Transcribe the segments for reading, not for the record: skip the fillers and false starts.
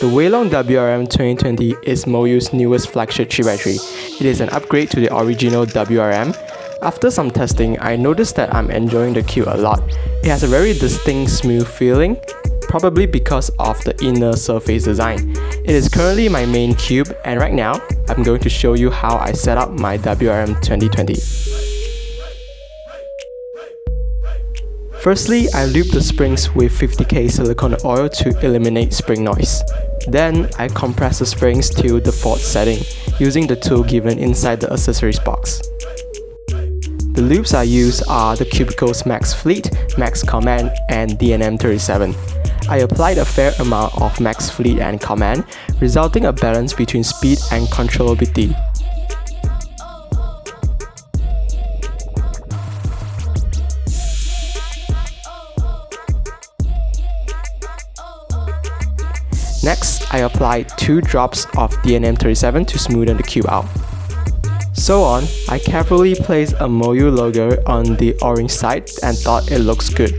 The Weilong Wr M 2020 is Moyu's newest flagship 3x3. It is an upgrade to the original Wr M. After some testing, I noticed that I'm enjoying the cube a lot. It has a very distinct smooth feeling, probably because of the inner surface design. It is currently my main cube, and right now, I'm going to show you how I set up my Wr M 2020. Firstly, I lube the springs with 50K silicone oil to eliminate spring noise. Then, I compress the springs to the default setting, using the tool given inside the accessories box. The lubes I use are the Cubicles Max Fleet, Max Command, and DNM37. I applied a fair amount of Max Fleet and Command, resulting a balance between speed and controllability. Next, I applied 2 drops of DNM37 to smoothen the cube out. So on, I carefully placed a Moyu logo on the orange side and thought it looks good.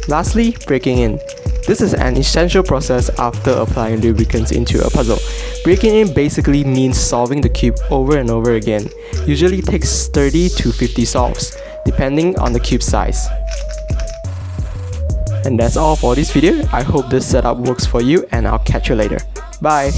Lastly, breaking in. This is an essential process after applying lubricants into a puzzle. Breaking in basically means solving the cube over and over again. Usually takes 30 to 50 solves, depending on the cube size. And that's all for this video. I hope this setup works for you, and I'll catch you later. Bye!